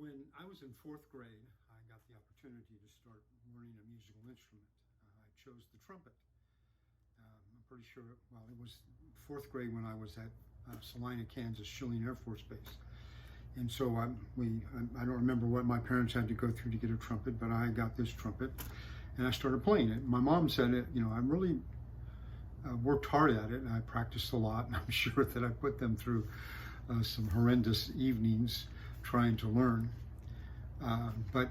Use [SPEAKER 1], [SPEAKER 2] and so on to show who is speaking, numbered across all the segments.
[SPEAKER 1] When I was in fourth grade, I got the opportunity to start learning a musical instrument. I chose the trumpet. I'm pretty sure, well, it was fourth grade when I was at Salina, Kansas, Schilling Air Force Base. And so I don't remember what my parents had to go through to get a trumpet, but I got this trumpet and I started playing it. My mom said, I really worked hard at it and I practiced a lot, and I'm sure that I put them through some horrendous evenings trying to learn. But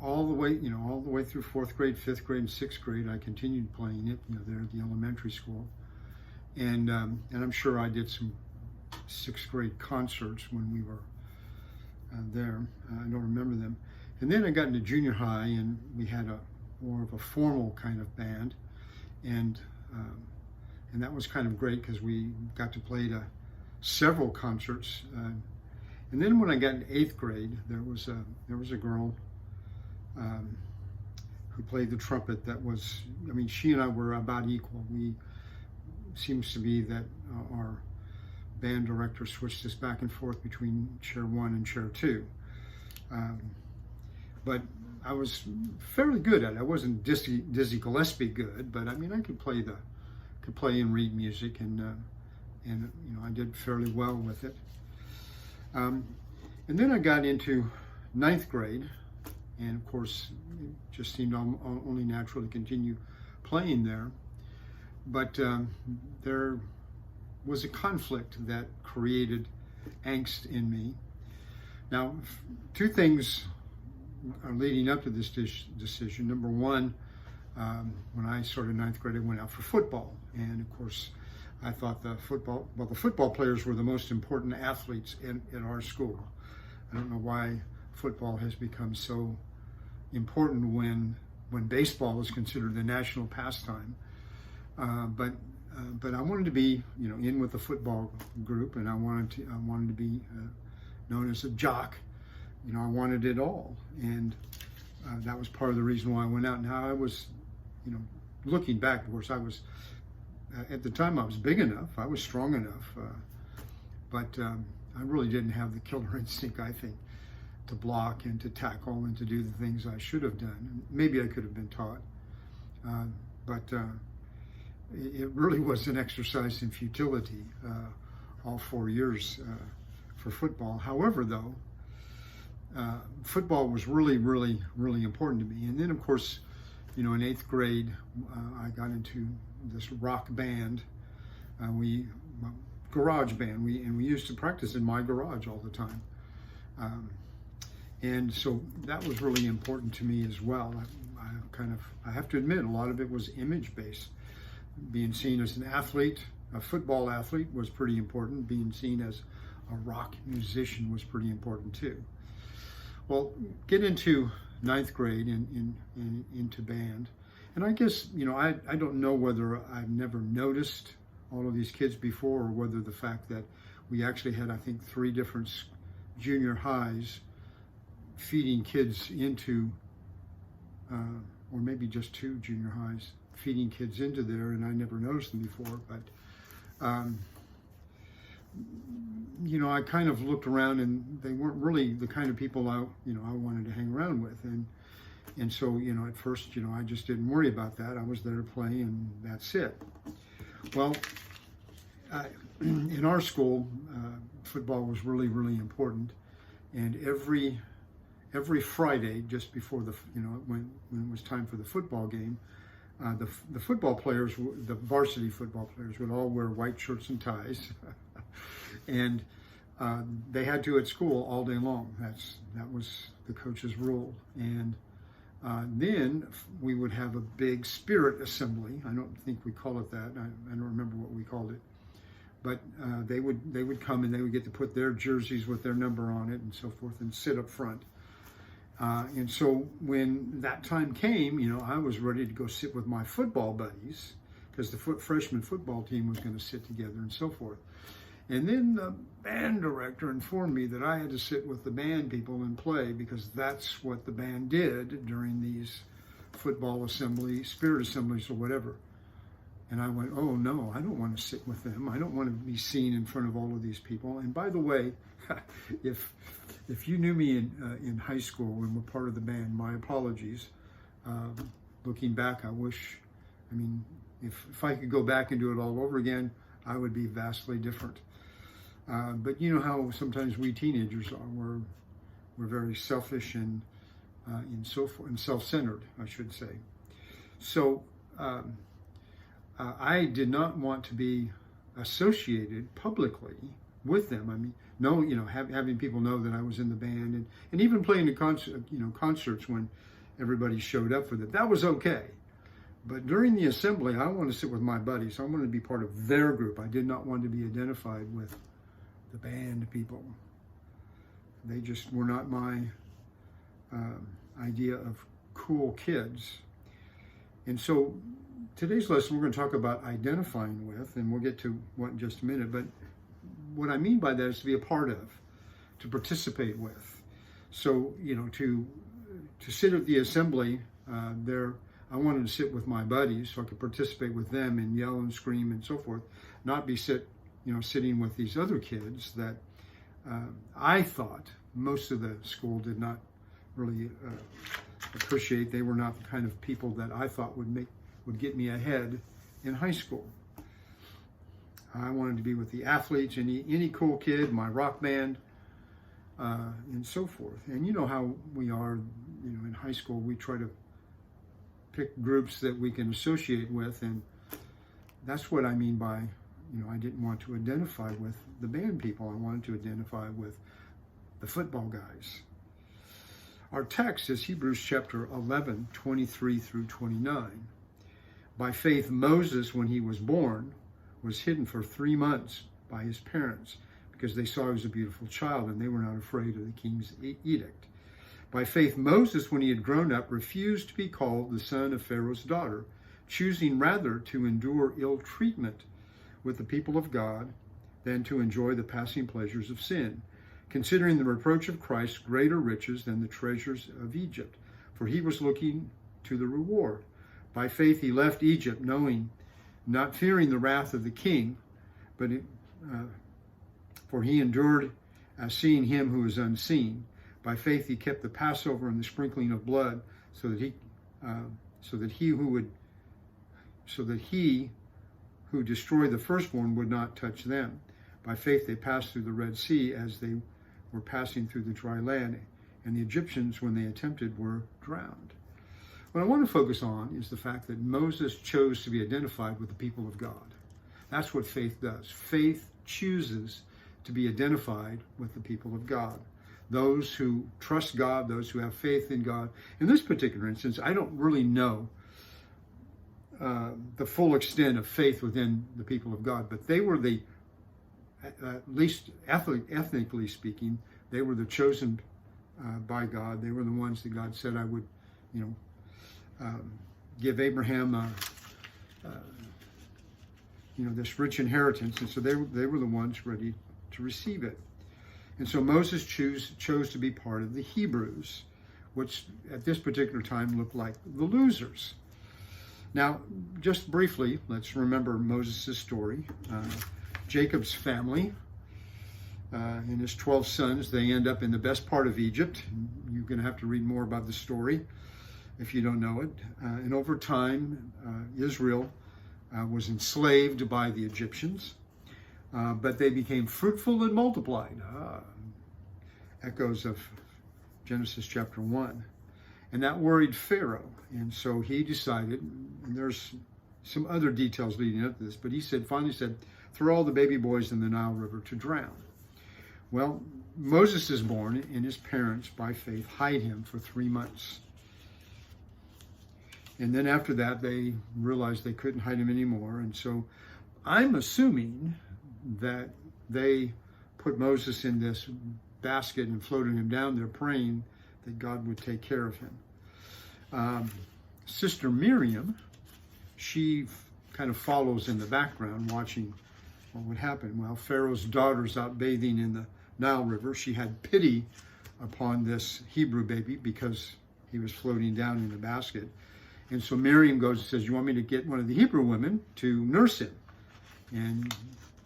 [SPEAKER 1] all the way through fourth grade, fifth grade, and sixth grade, I continued playing it, there at the elementary school. And I'm sure I did some sixth grade concerts when we were there. I don't remember them. And then I got into junior high, and we had more of a formal kind of band, and that was kind of great because we got to play to several concerts. And then when I got in eighth grade, there was a girl who played the trumpet. She and I were about equal. Seems to be that our band director switched us back and forth between chair one and chair two. But I was fairly good at it. I wasn't Dizzy Gillespie good, but I could play and read music, and I did fairly well with it. And then I got into ninth grade, and of course, it just seemed only natural to continue playing there. But there was a conflict that created angst in me. Now, two things are leading up to this decision. Number one, when I started ninth grade, I went out for football, and of course, I thought the football players were the most important athletes in our school. I don't know why football has become so important when baseball is considered the national pastime. But I wanted to be, in with the football group, and I wanted to be known as a jock. I wanted it all, and that was part of the reason why I went out. Now I was, looking back, of course, I was. At the time, I was big enough, I was strong enough, but I really didn't have the killer instinct, I think, to block and to tackle and to do the things I should have done. Maybe I could have been taught, but it really was an exercise in futility all 4 years for football. However, though, football was really, really, really important to me. And then, of course, in eighth grade, I got into this rock band, garage band. We used to practice in my garage all the time, and so that was really important to me as well. I have to admit, a lot of it was image based. Being seen as an athlete, a football athlete, was pretty important. Being seen as a rock musician was pretty important too. Well, get into ninth grade and into band. And I guess, I don't know whether I've never noticed all of these kids before, or whether the fact that we actually had, I think, 3 different junior highs feeding kids into, or maybe just 2 junior highs feeding kids into there, and I never noticed them before. But, I kind of looked around, and they weren't really the kind of people I wanted to hang around with. And so, at first, I just didn't worry about that. I was there to play, and that's it. Well, in our school, football was really, really important. And every Friday, just before when it was time for the football game, the football players, the varsity football players, would all wear white shirts and ties, and they had to at school all day long. That was the coach's rule. And then we would have a big spirit assembly. I don't think we call it that. I don't remember what we called it. But they would come, and they would get to put their jerseys with their number on it and so forth, and sit up front. And so when that time came, I was ready to go sit with my football buddies, because the freshman football team was going to sit together and so forth. And then the band director informed me that I had to sit with the band people and play, because that's what the band did during these football assemblies, spirit assemblies, or whatever. And I went, oh no, I don't want to sit with them. I don't want to be seen in front of all of these people. And by the way, if If you knew me in high school and were part of the band, my apologies. Looking back, I wish, if I could go back and do it all over again, I would be vastly different. But you know how sometimes we teenagers are. We're very selfish and self-centered, I should say. So I did not want to be associated publicly with them. Having people know that I was in the band and even playing the concerts when everybody showed up for that. That was okay. But during the assembly, I wanted to sit with my buddies. I wanted to be part of their group. I did not want to be identified with the band people. They just were not my idea of cool kids. And so today's lesson, we're going to talk about identifying with, and we'll get to what in just a minute. But what I mean by that is to be a part of, to participate with. So, to sit at the assembly there, I wanted to sit with my buddies so I could participate with them and yell and scream and so forth, not be sitting with these other kids that I thought most of the school did not really appreciate. They were not the kind of people that I thought would get me ahead in high school. I wanted to be with the athletes, any cool kid, my rock band, and so forth. And you know how we are, in high school, we try to pick groups that we can associate with, and that's what I mean by, I didn't want to identify with the band people. I wanted to identify with the football guys. Our text is Hebrews chapter 11, 23 through 29. By faith, Moses, when he was born, was hidden for 3 months by his parents because they saw he was a beautiful child and they were not afraid of the king's edict. By faith, Moses, when he had grown up, refused to be called the son of Pharaoh's daughter, choosing rather to endure ill treatment with the people of God than to enjoy the passing pleasures of sin, considering the reproach of Christ greater riches than the treasures of Egypt, for he was looking to the reward. By faith he left Egypt, not fearing the wrath of the king, for he endured as seeing him who is unseen. By faith he kept the Passover and the sprinkling of blood, so that he who destroyed the firstborn would not touch them. By faith they passed through the Red Sea as they were passing through the dry land, and the Egyptians, when they attempted, were drowned. What I want to focus on is the fact that Moses chose to be identified with the people of God. That's what faith does. Faith chooses to be identified with the people of God. Those who trust God, those who have faith in God. In this particular instance, I don't really know the full extent of faith within the people of God, but they were at least ethnically speaking, they were the chosen by God. They were the ones that God said I would, give Abraham, this rich inheritance. And so they were the ones ready to receive it. And so Moses chose to be part of the Hebrews, which at this particular time looked like the losers. Now, just briefly, let's remember Moses' story. Jacob's family and his 12 sons, they end up in the best part of Egypt. You're going to have to read more about the story if you don't know it. And over time, Israel was enslaved by the Egyptians, but they became fruitful and multiplied. Echoes of Genesis chapter 1. And that worried Pharaoh. And so he decided, and there's some other details leading up to this, but he finally said, throw all the baby boys in the Nile River to drown. Well, Moses is born, and his parents, by faith, hide him for 3 months. And then after that, they realized they couldn't hide him anymore. And so I'm assuming that they put Moses in this basket and floated him down there, praying that God would take care of him. Sister Miriam, she kind of follows in the background, watching what would happen. While Pharaoh's daughter's out bathing in the Nile River, she had pity upon this Hebrew baby because he was floating down in the basket. And so Miriam goes and says, you want me to get one of the Hebrew women to nurse him? And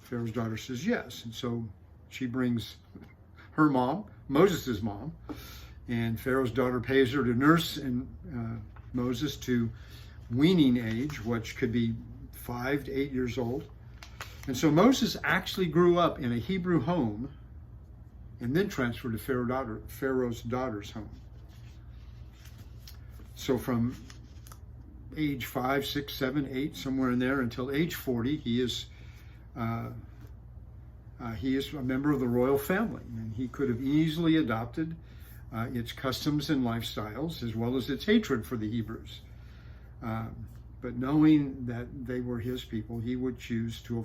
[SPEAKER 1] Pharaoh's daughter says yes. And so she brings her mom, Moses' mom, and Pharaoh's daughter pays her to nurse and Moses to weaning age, which could be 5 to 8 years old. And so Moses actually grew up in a Hebrew home and then transferred to Pharaoh's daughter's home. So from age 5, 6, 7, 8, somewhere in there, until age 40, he is a member of the royal family, and he could have easily adopted its customs and lifestyles, as well as its hatred for the Hebrews. But knowing that they were his people, he would choose to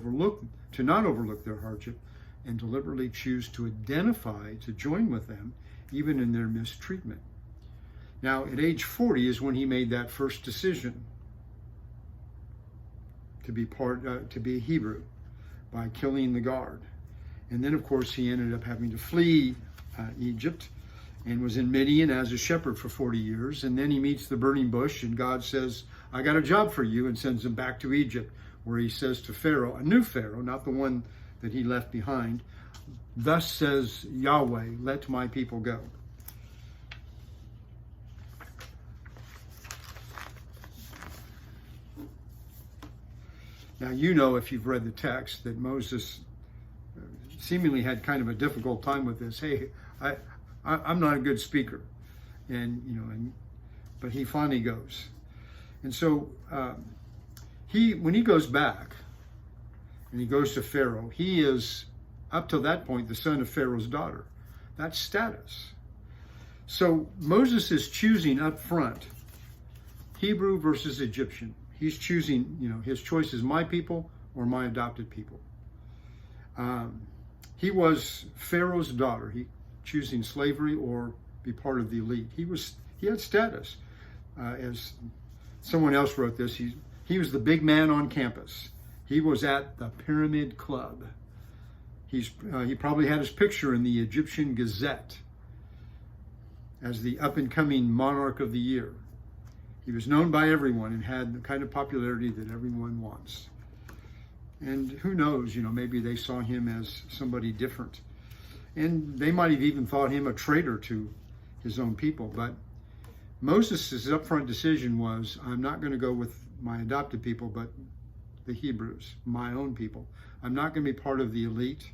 [SPEAKER 1] not overlook their hardship, and deliberately choose to identify, to join with them, even in their mistreatment. Now, at age 40 is when he made that first decision to be a Hebrew by killing the guard. And then, of course, he ended up having to flee Egypt and was in Midian as a shepherd for 40 years. And then he meets the burning bush, and God says, I got a job for you, and sends him back to Egypt, where he says to Pharaoh, a new Pharaoh, not the one that he left behind, thus says Yahweh, let my people go. Now, you know, if you've read the text, that Moses seemingly had kind of a difficult time with this. Hey, I'm not a good speaker, but he finally goes. And so when he goes back and he goes to Pharaoh, he is, up till that point, the son of Pharaoh's daughter. That's status. So Moses is choosing up front Hebrew versus Egyptian. He's choosing, his choice is my people or my adopted people. He was Pharaoh's daughter. He choosing slavery or be part of the elite. He had status. As someone else wrote this, he was the big man on campus. He was at the Pyramid Club. He probably had his picture in the Egyptian Gazette as the up-and-coming monarch of the year. He was known by everyone and had the kind of popularity that everyone wants. And who knows, maybe they saw him as somebody different. And they might have even thought him a traitor to his own people. But Moses' upfront decision was, I'm not going to go with my adopted people, but the Hebrews, my own people. I'm not going to be part of the elite.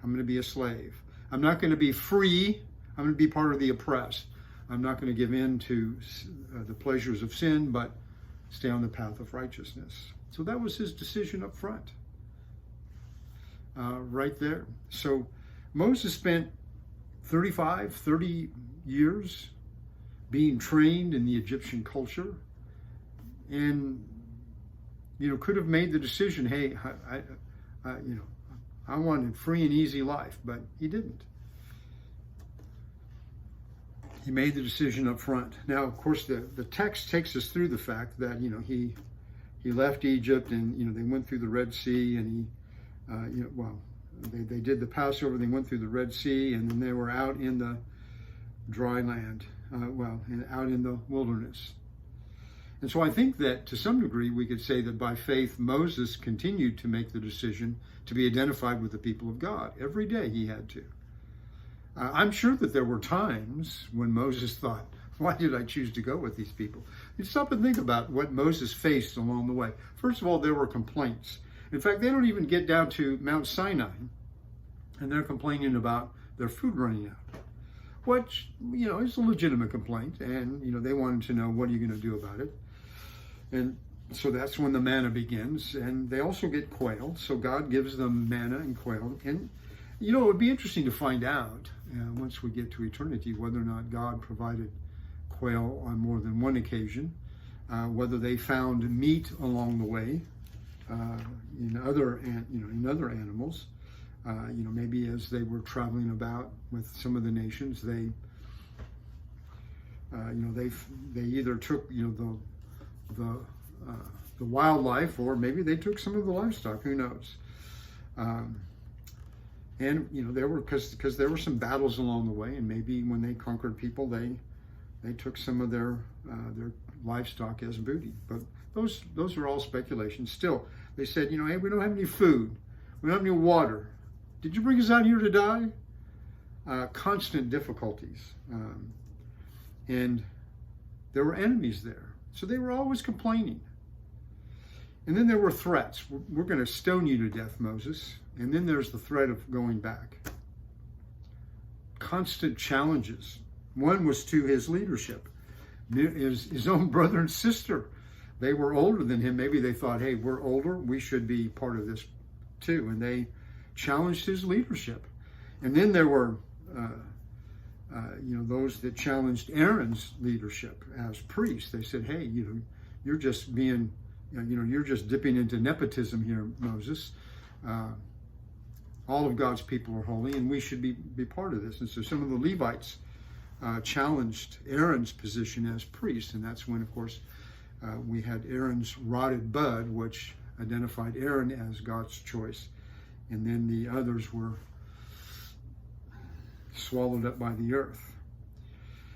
[SPEAKER 1] I'm going to be a slave. I'm not going to be free. I'm going to be part of the oppressed. I'm not going to give in to the pleasures of sin, but stay on the path of righteousness. So that was his decision up front, right there. So Moses spent 30 years being trained in the Egyptian culture, and could have made the decision, hey, I wanted a free and easy life, but he didn't. He made the decision up front. Now, of course, the text takes us through the fact that he left Egypt, and they went through the Red Sea, and they did the Passover. They went through the Red Sea, and then they were out in the dry land, and out in the wilderness. And so I think that to some degree we could say that by faith Moses continued to make the decision to be identified with the people of God. Every day he had to. I'm sure that there were times when Moses thought, why did I choose to go with these people? You stop and think about what Moses faced along the way. First of all, there were complaints. In fact, they don't even get down to Mount Sinai, and they're complaining about their food running out, which, is a legitimate complaint, and, they wanted to know, what are you going to do about it? And so that's when the manna begins, and they also get quail, so God gives them manna and quail, and it would be interesting to find out, once we get to eternity, whether or not God provided quail on more than one occasion, whether they found meat along the way in other animals. Maybe as they were traveling about with some of the nations, they either took the wildlife, or maybe they took some of the livestock. Who knows? And there were because there were some battles along the way, and maybe when they conquered people, they took some of their livestock as booty. But those are all speculations. Still, they said, hey, we don't have any food, we don't have any water. Did you bring us out here to die? constant difficulties. And there were enemies there. So they were always complaining. And then there were threats. We're going to stone you to death, Moses. And then there's the threat of going back. Constant challenges. One was to his leadership. His own brother and sister. They were older than him. Maybe they thought, hey, we're older. We should be part of this too. And they challenged his leadership. And then there were those that challenged Aaron's leadership as priest. They said, hey, you're just being, you're just dipping into nepotism here, Moses. All of God's people are holy, and we should be part of this. And so some of the Levites challenged Aaron's position as priest, and that's when, of course, we had Aaron's rotted bud, which identified Aaron as God's choice, and then the others were swallowed up by the earth.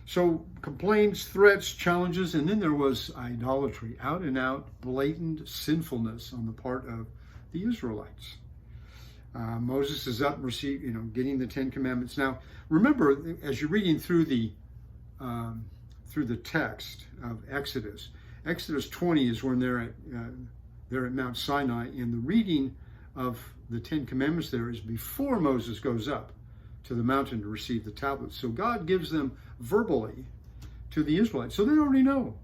[SPEAKER 1] So complaints, threats, challenges, and then there was idolatry, out and out, blatant sinfulness on the part of the Israelites. Moses is up, getting the Ten Commandments. Now, remember, as you're reading through the text of Exodus 20 is when they're at Mount Sinai, and the reading of the Ten Commandments there is before Moses goes up to the mountain to receive the tablets. So God gives them verbally to the Israelites. So they already know.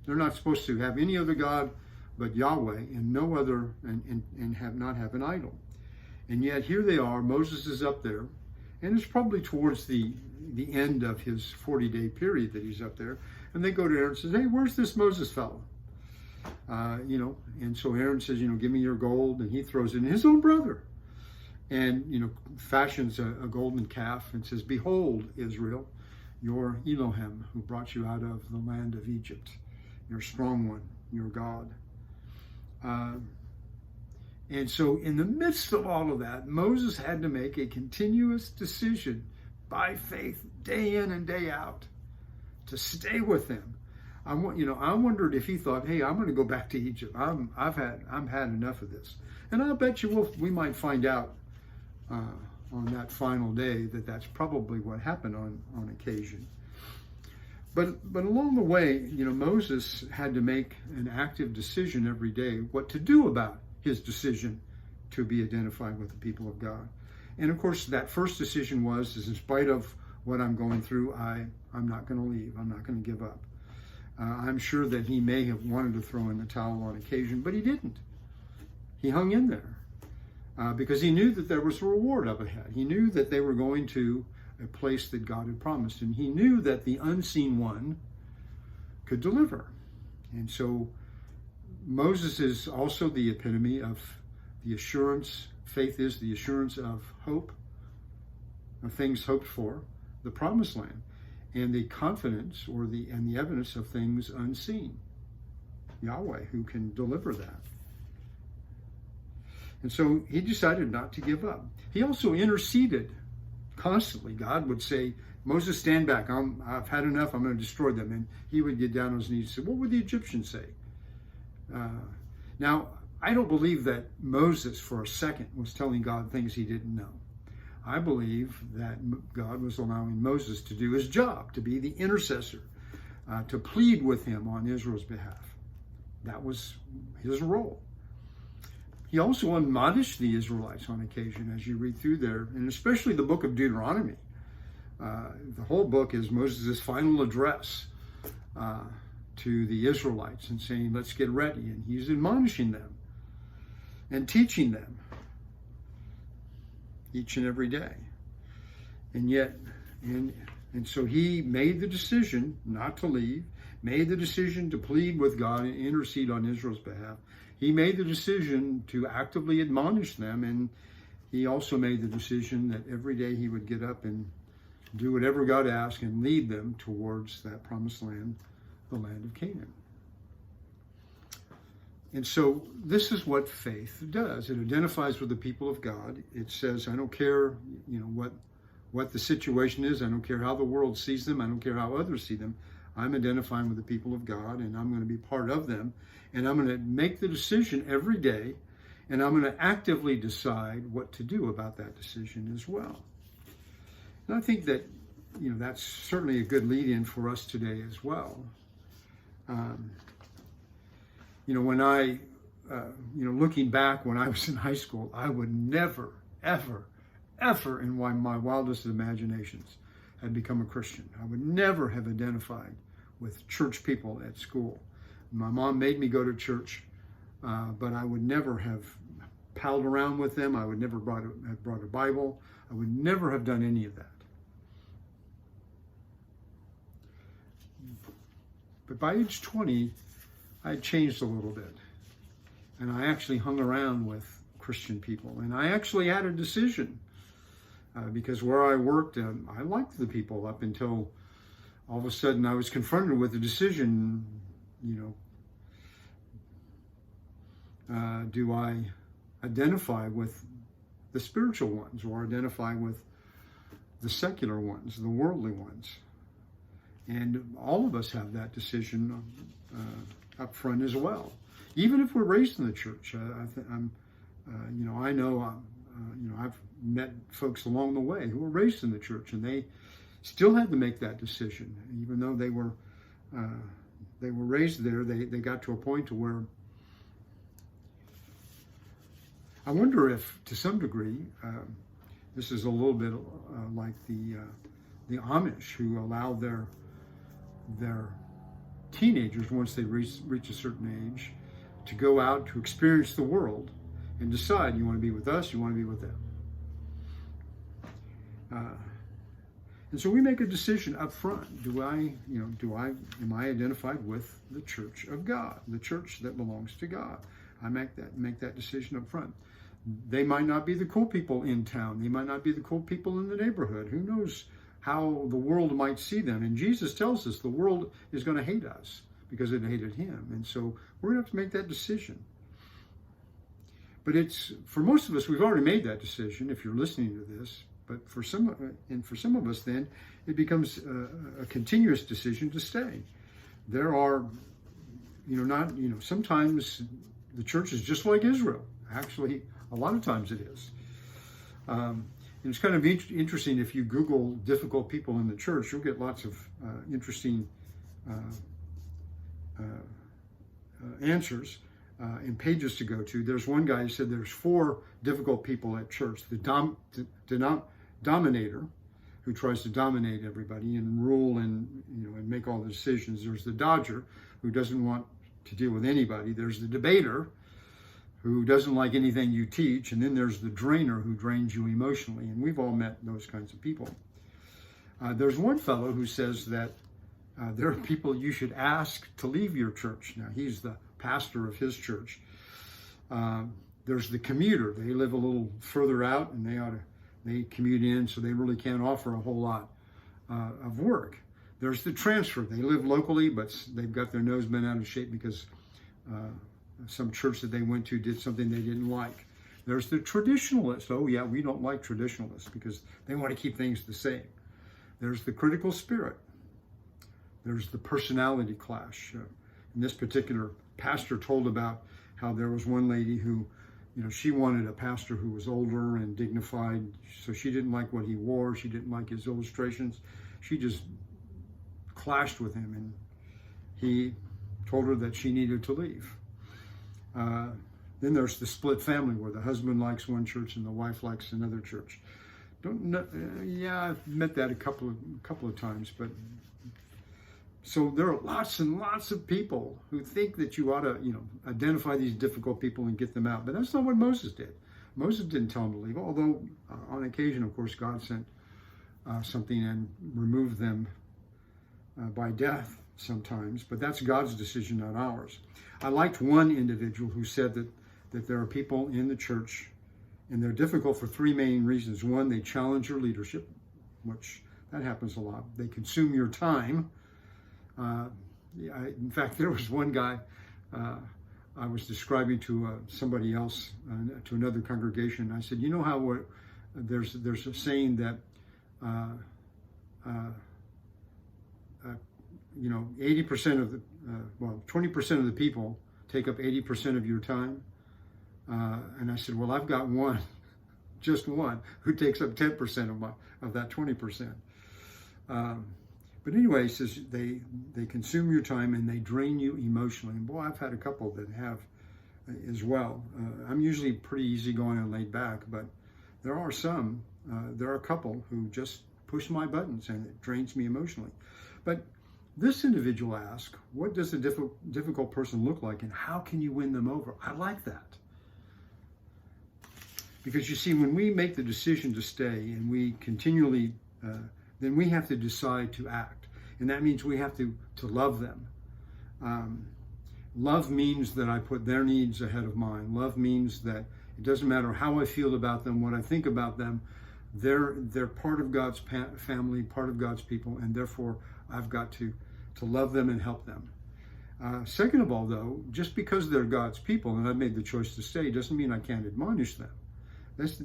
[SPEAKER 1] They're not supposed to have any other God but Yahweh, and no other, and have an idol. And yet here they are, Moses is up there, and it's probably towards the end of his 40-day period that he's up there. And they go to Aaron and says, hey, where's this Moses fellow? And so Aaron says, give me your gold. And he throws it in his own brother. And, fashions a golden calf and says, behold, Israel, your Elohim, who brought you out of the land of Egypt, your strong one, your God. And so in the midst of all of that, Moses had to make a continuous decision by faith, day in and day out, to stay with them. I wondered if he thought, hey, I'm going to go back to Egypt. I've had enough of this. And I bet you we might find out on that final day that that's probably what happened on occasion. But along the way, Moses had to make an active decision every day what to do about his decision to be identified with the people of God. And of course, that first decision is in spite of what I'm going through, I'm not going to leave. I'm not going to give up. I'm sure that he may have wanted to throw in the towel on occasion, but he didn't. He hung in there because he knew that there was a reward up ahead. He knew that they were going to a place that God had promised, and he knew that the unseen one could deliver. And so Moses is also the epitome of the assurance. Faith is the assurance of hope, of things hoped for, the promised land, and the confidence and the evidence of things unseen. Yahweh, who can deliver that. And so he decided not to give up. He also interceded constantly. God would say, Moses, stand back. I've had enough. I'm going to destroy them. And he would get down on his knees and say, what would the Egyptians say? Now, I don't believe that Moses for a second was telling God things he didn't know. I believe that God was allowing Moses to do his job, to be the intercessor, to plead with him on Israel's behalf. That was his role. He also admonished the Israelites on occasion, as you read through there, and especially the book of Deuteronomy. The whole book is Moses' final address to the Israelites and saying, let's get ready. And he's admonishing them and teaching them each and every day. And so he made the decision not to leave, made the decision to plead with God and intercede on Israel's behalf. He made the decision to actively admonish them, and he also made the decision that every day he would get up and do whatever God asked and lead them towards that promised land, the land of Canaan. And so this is what faith does. It identifies with the people of God. It says, I don't care, what the situation is. I don't care how the world sees them. I don't care how others see them. I'm identifying with the people of God, and I'm going to be part of them. And I'm going to make the decision every day, and I'm going to actively decide what to do about that decision as well. And I think that, that's certainly a good lead-in for us today as well. When I, looking back when I was in high school, I would never, ever, ever in my wildest imaginations had become a Christian. I would never have identified with church people at school. My mom made me go to church, but I would never have palled around with them. I would never have brought a Bible. I would never have done any of that. But by age 20, I had changed a little bit. And I actually hung around with Christian people. And I actually had a decision. Because where I worked, I liked the people up until all of a sudden I was confronted with a decision, do I identify with the spiritual ones or identify with the secular ones, the worldly ones? And all of us have that decision up front as well. Even if we're raised in the church, I know I've met folks along the way who were raised in the church, and they still had to make that decision, even though they were raised there. They got to a point to where I wonder if, to some degree, this is a little bit like the Amish, who allow their teenagers, once they reach a certain age, to go out to experience the world and decide, you want to be with us, you want to be with them. And so we make a decision up front. Am I identified with the church of God, the church that belongs to God? I make that decision up front. They might not be the cool people in town. They might not be the cool people in the neighborhood. Who knows how the world might see them? And Jesus tells us the world is going to hate us because it hated him. And so we're going to have to make that decision. But for most of us, we've already made that decision, if you're listening to this. But for some of us, then, it becomes a continuous decision to stay. There are, sometimes the church is just like Israel. Actually, a lot of times it is. And it's kind of interesting, if you Google difficult people in the church, you'll get lots of interesting answers and pages to go to. There's one guy who said there's 4 difficult people at church. The dominator, who tries to dominate everybody and rule and make all the decisions. There's the dodger, who doesn't want to deal with anybody. There's the debater, who doesn't like anything you teach. And then there's the drainer, who drains you emotionally. And we've all met those kinds of people. There's one fellow who says that there are people you should ask to leave your church. Now, he's the pastor of his church. There's the commuter. They live a little further out, and they commute in, so they really can't offer a whole lot of work. There's the transfer. They live locally, but they've got their nose bent out of shape because some church that they went to did something they didn't like. There's the traditionalist. Oh yeah, we don't like traditionalists because they want to keep things the same. There's the critical spirit. There's the personality clash. And this particular pastor told about how there was one lady who, she wanted a pastor who was older and dignified, so she didn't like what he wore. She didn't like his illustrations. She just clashed with him, and he told her that she needed to leave. Then there's the split family, where the husband likes one church and the wife likes another church. I've met that a couple of times, but so there are lots and lots of people who think that you ought to, identify these difficult people and get them out. But that's not what Moses did. Moses didn't tell them to leave, although on occasion, of course, God sent something and removed them by death sometimes. But that's God's decision, not ours. I liked one individual who said that there are people in the church, and they're difficult for 3 main reasons. One, they challenge your leadership, which that happens a lot. They consume your time. In fact, there was one guy I was describing to somebody else, to another congregation. I said, how there's a saying that 80% of the 20% of the people take up 80% of your time. And I said, well, I've got one just one who takes up 10% of that 20%. But anyway, he says they consume your time and they drain you emotionally. And boy, I've had a couple that have as well. I'm usually pretty easygoing and laid back, but there are a couple who just push my buttons and it drains me emotionally. But this individual asked, what does a difficult person look like and how can you win them over? I like that. Because you see, when we make the decision to stay and we continually, then we have to decide to act. And that means we have to love them. Love means that I put their needs ahead of mine. Love means that it doesn't matter how I feel about them, what I think about them. They're part of God's family, part of God's people, and therefore I've got to love them and help them. Second of all, though, just because they're God's people and I've made the choice to stay doesn't mean I can't admonish them. That's,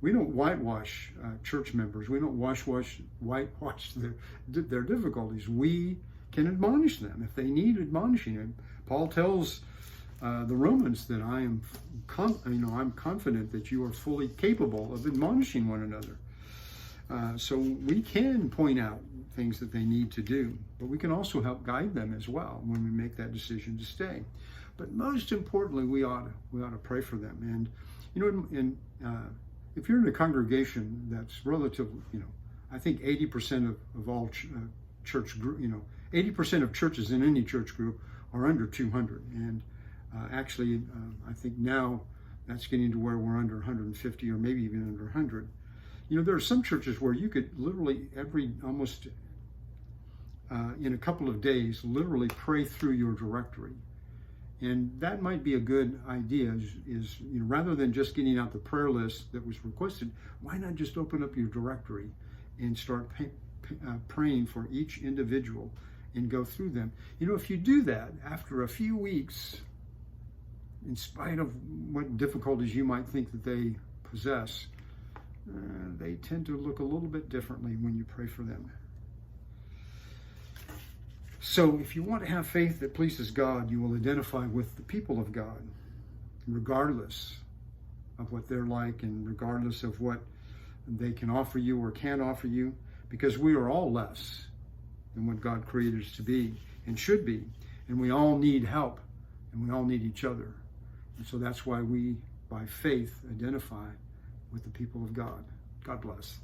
[SPEAKER 1] we don't whitewash church members. We don't whitewash their difficulties. We can admonish them if they need admonishing. And Paul tells the Romans that I'm confident that you are fully capable of admonishing one another. So we can point out things that they need to do, but we can also help guide them as well when we make that decision to stay. But most importantly, we ought to pray for them. And if you're in a congregation that's relatively, I think 80% of all church group, 80% of churches in any church group are under 200, and actually, I think now that's getting to where we're under 150 or maybe even under 100. There are some churches where you could literally almost in a couple of days, literally pray through your directory. And that might be a good idea is rather than just getting out the prayer list that was requested, why not just open up your directory and start praying for each individual and go through them. If you do that, after a few weeks, in spite of what difficulties you might think that they possess, they tend to look a little bit differently when you pray for them. So if you want to have faith that pleases God, you will identify with the people of God, regardless of what they're like and regardless of what they can offer you or can't offer you, because we are all less than what God created us to be and should be. And we all need help and we all need each other. And so that's why we, by faith, identify with the people of God. God bless.